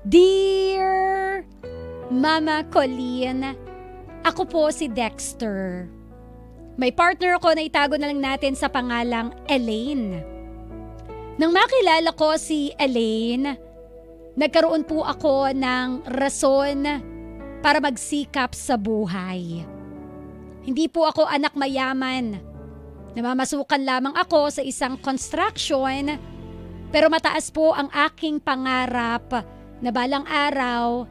Dear Mama Colleen, ako po si Dexter. May partner ko na itago na lang natin sa pangalang Elaine. Nang makilala ko si Elaine, nagkaroon po ako ng rason para magsikap sa buhay. Hindi po ako anak mayaman. Namamasukan lamang ako sa isang construction, pero mataas po ang aking pangarap na balang araw,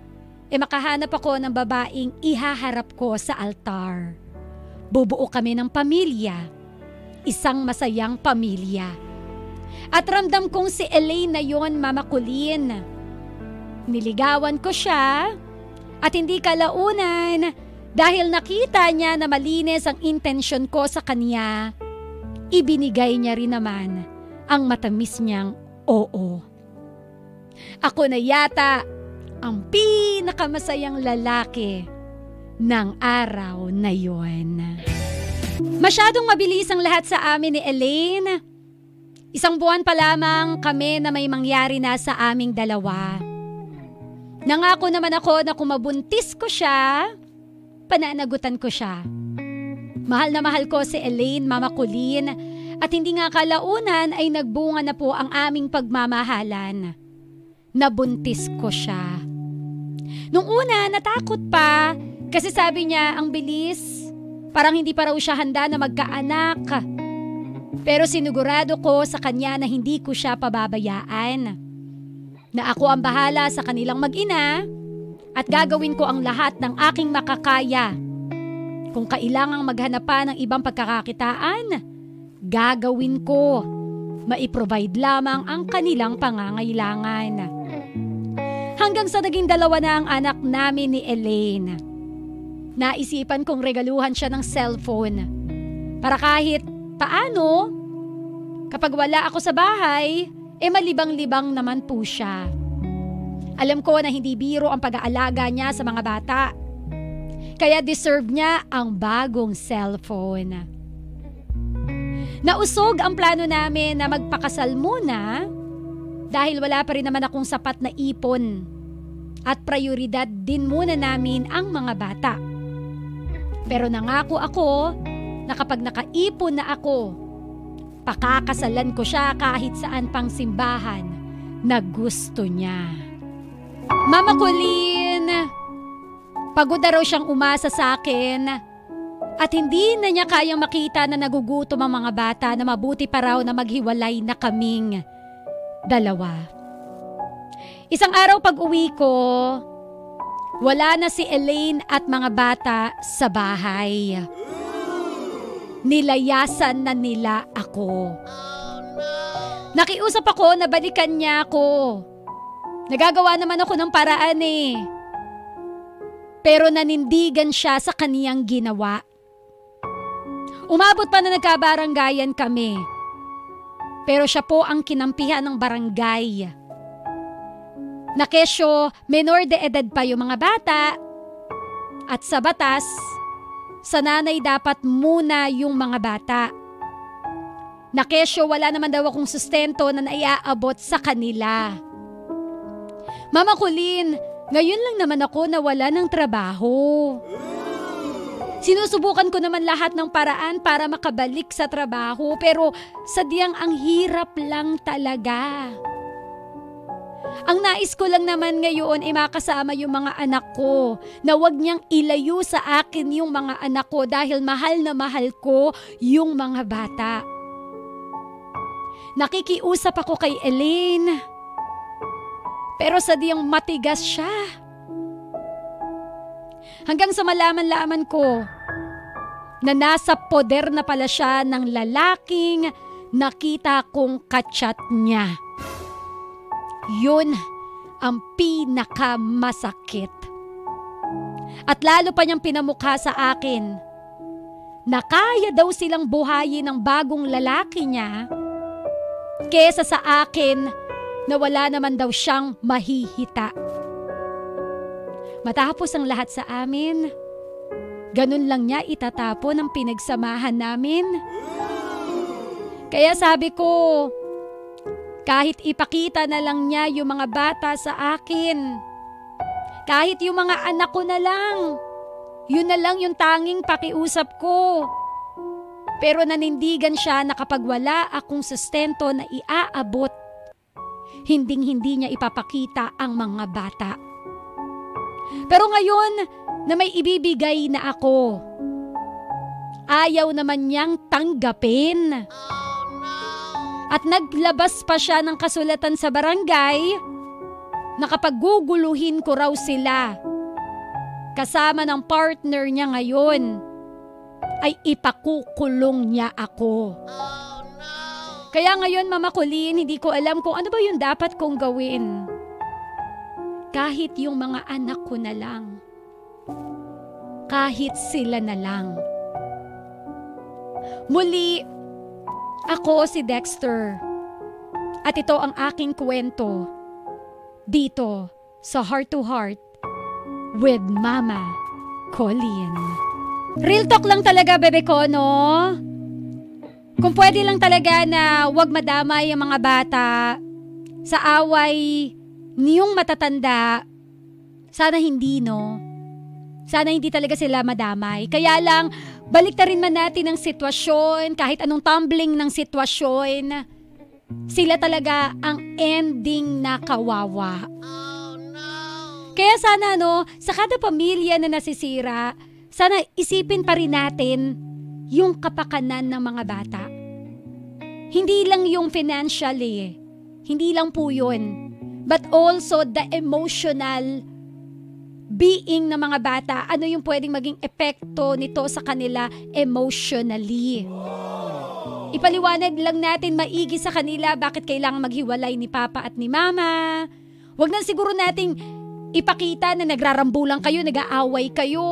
makahanap ako ng babaeng ihaharap ko sa altar. Bubuo kami ng pamilya, isang masayang pamilya. At ramdam kong si Elaine na yon, Mama Colleen. Niligawan ko siya at hindi kalaunan dahil nakita niya na malinis ang intensyon ko sa kanya. Ibinigay niya rin naman ang matamis niyang oo. Ako na yata ang pinakamasayang lalaki ng araw na yon. Masyadong mabilis ang lahat sa amin ni Elaine. 1 buwan pa lamang kami na may mangyari na sa aming dalawa. Nangako naman ako na kung mabuntis ko siya, pananagutan ko siya. Mahal na mahal ko si Elaine, Mama Colleen, at hindi nga kalaunan ay nagbunga na po ang aming pagmamahalan. Nabuntis ko siya. Nung una, natakot pa kasi sabi niya ang bilis. Parang hindi pa raw siya handa na magkaanak. Pero sinigurado ko sa kanya na hindi ko siya pababayaan. Na ako ang bahala sa kanilang mag-ina at gagawin ko ang lahat ng aking makakaya. Kung kailangang maghanap pa ng ibang pagkakakitaan, gagawin ko. Maiprovide lamang ang kanilang pangangailangan. Hanggang sa naging 2 na ang anak namin ni Elaine. Naisipan kong regaluhan siya ng cellphone. Para kahit paano, kapag wala ako sa bahay, malibang-libang naman po siya. Alam ko na hindi biro ang pag-aalaga niya sa mga bata. Kaya deserve niya ang bagong cellphone. Nausog ang plano namin na magpakasal muna dahil wala pa rin naman akong sapat na ipon at prioridad din muna namin ang mga bata. Pero nangako ako na kapag nakaipon na ako, pakakasalan ko siya kahit saan pang simbahan na gusto niya. Mama Colleen, pagod na raw siyang umasa sa akin. At hindi na niya kayang makita na nagugutom ang mga bata na mabuti pa raw na maghiwalay na kaming 2. Isang araw pag-uwi ko, wala na si Elaine at mga bata sa bahay. Nilayasan na nila ako. Nakiusap ako na balikan niya ako. Nagagawa naman ako ng paraan eh. Pero nanindigan siya sa kaniyang ginawa. Umabot pa na nagkabaranggayan kami. Pero siya po ang kinampihan ng barangay. Na kesyo, menor de edad pa yung mga bata. At sa batas, sa nanay dapat muna yung mga bata. Na kesyo, wala naman daw akong sustento na naiaabot sa kanila. Mama Colleen, ngayon lang naman ako nawala ng trabaho. Sinusubukan ko naman lahat ng paraan para makabalik sa trabaho pero sadyang ang hirap lang talaga. Ang nais ko lang naman ngayon ay makasama yung mga anak ko na wag niyang ilayo sa akin yung mga anak ko dahil mahal na mahal ko yung mga bata. Nakikiusap ako kay Elaine pero sadyang matigas siya. Hanggang sa malaman-laman ko na nasa poder na pala siya ng lalaking nakita kong kachat niya. Yun ang pinakamasakit. At lalo pa niyang pinamukha sa akin na kaya daw silang buhayin ng bagong lalaki niya kesa sa akin na wala naman daw siyang mahihita. Matapos ang lahat sa amin, ganun lang niya itatapon ang pinagsamahan namin. Kaya sabi ko, Kahit ipakita na lang niya yung mga bata sa akin. Kahit yung mga anak ko na lang. Yun na lang yung tanging pakiusap ko. Pero nanindigan siya na kapag wala akong sustento na iaabot, hinding-hindi niya ipapakita ang mga bata. Pero ngayon na may ibibigay na ako, ayaw naman niyang tanggapin. At naglabas pa siya ng kasulatan sa barangay na kapag guguluhin ko raw sila kasama ng partner niya ngayon, ay ipakukulong niya ako. Kaya ngayon, Mama Colleen, hindi ko alam kung ano ba yung dapat kong gawin. Kahit yung mga anak ko na lang. Kahit sila na lang. Muli, ako si Dexter. At ito ang aking kwento. Dito sa Heart to Heart with Mama Colleen. Real talk lang talaga, bebe ko, no? Kung pwede lang talaga na wag madamay ang mga bata sa away niyong matatanda, sana hindi, no? Sana hindi talaga sila madamay. Kaya lang, balik na rin man natin ang sitwasyon, kahit anong tumbling ng sitwasyon, sila talaga ang ending na kawawa. Kaya sana, no, sa kada pamilya na nasisira, sana isipin pa rin natin yung kapakanan ng mga bata. Hindi lang yung financially, hindi lang po yun, but also the emotional being ng mga bata. Ano yung pwedeng maging epekto nito sa kanila emotionally. Ipaliwanag lang natin maigi sa kanila bakit kailangan maghiwalay ni Papa at ni Mama. Huwag na siguro nating ipakita na nagrarambulan kayo, nag-aaway kayo.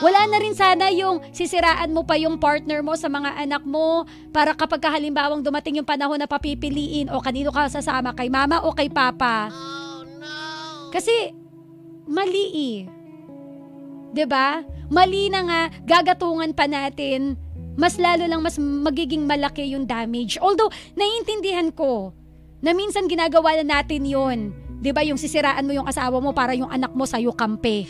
Wala na rin sana yung sisiraan mo pa yung partner mo sa mga anak mo para kapag halimbawang dumating yung panahon na papipiliin o kanino ka sasama, kay Mama o kay Papa. Kasi mali eh. 'Di ba? Mali na nga, gagatungan pa natin. Mas lalo lang mas magiging malaki yung damage. Although naiintindihan ko na minsan ginagawa na natin 'yon. 'Di ba, yung sisiraan mo yung asawa mo para yung anak mo sa'yo kampe.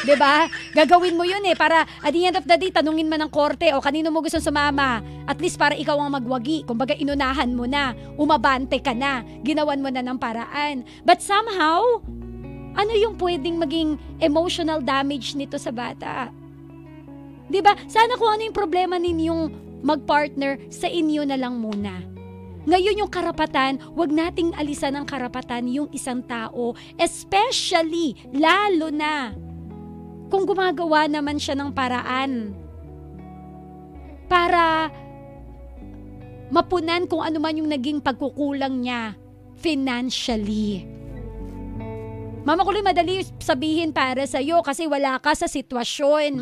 'Di ba? Gagawin mo 'yun eh para at the end of the day tanungin man ng korte o kanino mo gusto sumama. At least para ikaw ang magwagi. Kumbaga inunahan mo na, umabante ka na, ginawan mo na ng paraan. But somehow, ano yung pwedeng maging emotional damage nito sa bata? 'Di ba? Sana kung ano yung problema ninyong magpartner, sa inyo na lang muna. Ngayon yung karapatan, wag nating alisan ng karapatan yung isang tao, especially, lalo na, kung gumagawa naman siya ng paraan para mapunan kung ano man yung naging pagkukulang niya financially. Mama Colleen, madali sabihin para sa'yo kasi wala ka sa sitwasyon.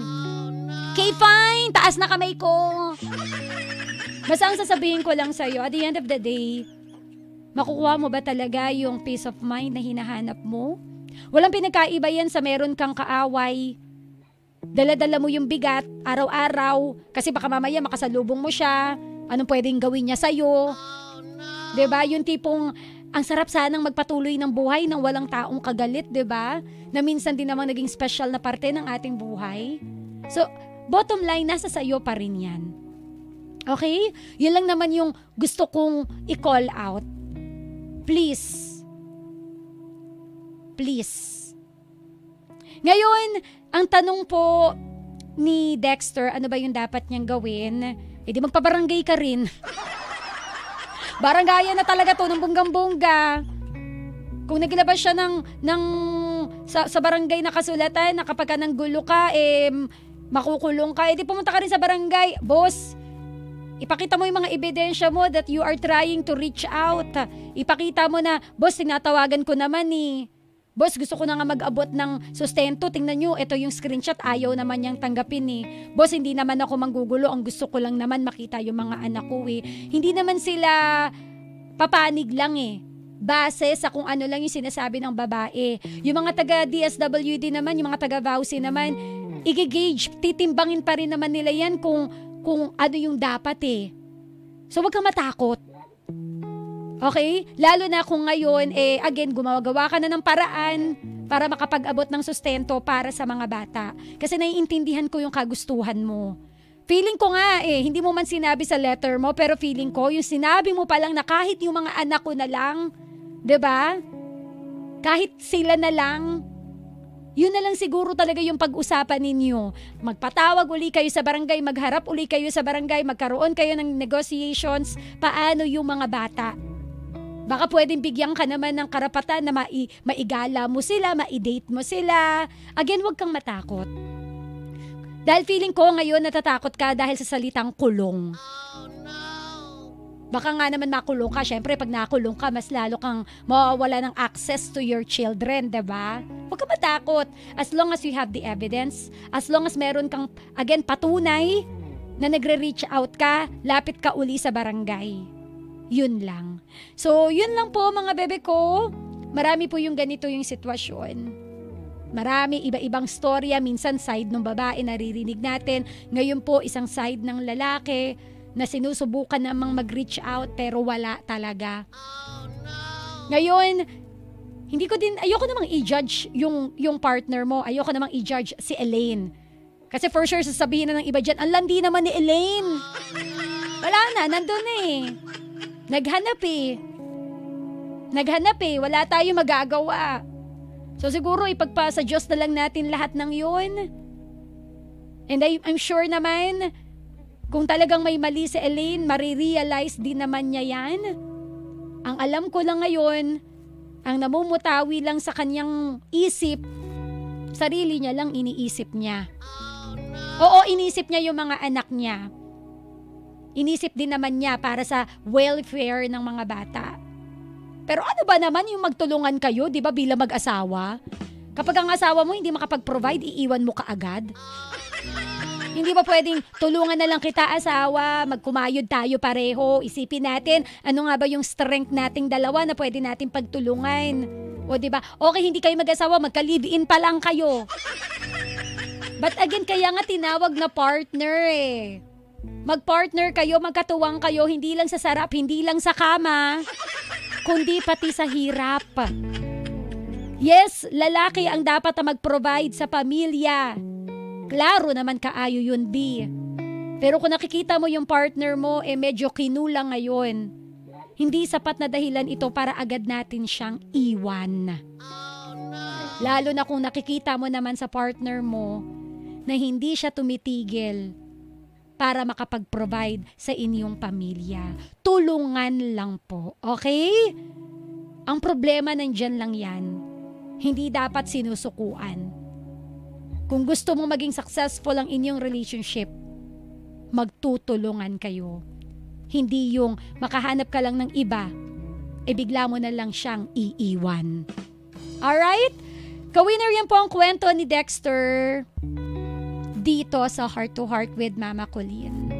Okay, fine, taas na kamay ko. Basta ang sasabihin ko lang sa'yo, at the end of the day, makukuha mo ba talaga yung peace of mind na hinahanap mo? Walang pinagkaiba yan sa meron kang kaaway. Dala-dala mo yung bigat, araw-araw, kasi baka mamaya makasalubong mo siya. Anong pwedeng gawin niya sa'yo? Diba? Yung tipong, ang sarap sanang magpatuloy ng buhay nang walang taong kagalit, diba? Na minsan din namang naging special na parte ng ating buhay. So, bottom line, nasa sa'yo pa rin yan. Okay? Yun lang naman yung gusto kong i-call out. Please. Please. Ngayon, ang tanong po ni Dexter, ano ba yung dapat niyang gawin? Eh di magpabarangay ka rin. Barangayan na talaga to ng bonggang-bongga. Kung naglabas siya sa barangay na kasulatan na kapag ka nang gulo ka, makukulong ka, di pumunta ka rin sa barangay. Boss, ipakita mo yung mga ebidensya mo that you are trying to reach out. Ipakita mo na, boss, tinatawagan ko naman eh. Boss, gusto ko na nga mag-abot ng sustento. Tingnan nyo, ito yung screenshot. Ayaw naman niyang tanggapin eh. Boss, hindi naman ako manggugulo. Ang gusto ko lang naman makita yung mga anak ko eh. Hindi naman sila papanig lang eh. Base sa kung ano lang yung sinasabi ng babae. Yung mga taga-DSWD naman, yung mga taga-VAUSI naman, i-gauge, titimbangin pa rin naman nila yan kung ano yung dapat eh. So wag kang matakot. Okay? Lalo na kung ngayon, again, gumagawa ka na ng paraan para makapag-abot ng sustento para sa mga bata. Kasi naiintindihan ko yung kagustuhan mo. Feeling ko nga hindi mo man sinabi sa letter mo, pero feeling ko, yung sinabi mo pa lang na kahit yung mga anak ko na lang, 'di ba? Kahit sila na lang, yun na lang siguro talaga yung pag-usapan ninyo. Magpatawag uli kayo sa barangay, magharap uli kayo sa barangay, magkaroon kayo ng negotiations, paano yung mga bata. Baka pwedeng bigyan ka naman ng karapatan na maigala mo sila, ma-date mo sila. Again, huwag kang matakot. Dahil feeling ko ngayon natatakot ka dahil sa salitang kulong. Baka nga naman makulong ka. Siyempre, pag nakulong ka, mas lalo kang mawawala ng access to your children, diba? Huwag ka matakot. As long as you have the evidence, as long as meron kang, again, patunay na nagre-reach out ka, lapit ka uli sa barangay. Yun lang. So, yun lang po mga bebe ko. Marami po yung ganito yung sitwasyon. Marami, iba-ibang storya. Minsan side ng babae naririnig natin. Ngayon po, isang side ng lalaki na sinusubukan namang mag-reach out pero wala talaga. Ngayon, ayoko namang i-judge yung partner mo. Ayoko namang i-judge si Elaine. Kasi for sure sasabihin na ng iba dyan, ang landi naman ni Elaine. Wala na, nandun Naghanap wala tayong magagawa. So siguro ipagpasa Diyos na lang natin lahat ng yun. And I'm sure naman, kung talagang may mali si Elaine, marirealize din naman niya yan. Ang alam ko lang ngayon, ang namumutawi lang sa kanyang isip, sarili niya lang iniisip niya. Oo, inisip niya yung mga anak niya. Inisip din naman niya para sa welfare ng mga bata. Pero ano ba naman yung magtulungan kayo, di ba, bilang mag-asawa? Kapag ang asawa mo hindi makapag-provide, iiwan mo kaagad? Hindi ba pwedeng tulungan na lang kita asawa, magkumayod tayo pareho, isipin natin ano nga ba yung strength nating dalawa na pwede natin pagtulungan. O diba, okay hindi kayo mag-asawa, magka-live-in pa lang kayo. But again, kaya nga tinawag na partner Mag-partner kayo, magkatuwang kayo, hindi lang sa sarap, hindi lang sa kama, kundi pati sa hirap. Yes, lalaki ang dapat na mag-provide sa pamilya. Klaro naman kaayo yun, B. Pero kung nakikita mo yung partner mo, medyo kinulang ngayon. Hindi sapat na dahilan ito para agad natin siyang iwan. Lalo na kung nakikita mo naman sa partner mo na hindi siya tumitigil para makapag-provide sa inyong pamilya. Tulungan lang po, okay? Ang problema nandyan lang yan. Hindi dapat sinusukuan. Kung gusto mo maging successful ang inyong relationship, magtutulungan kayo. Hindi yung makahanap ka lang ng iba, bigla mo na lang siyang iiwan. Alright? Ka-winner yan po ang kwento ni Dexter dito sa Heart to Heart with Mama Colleen.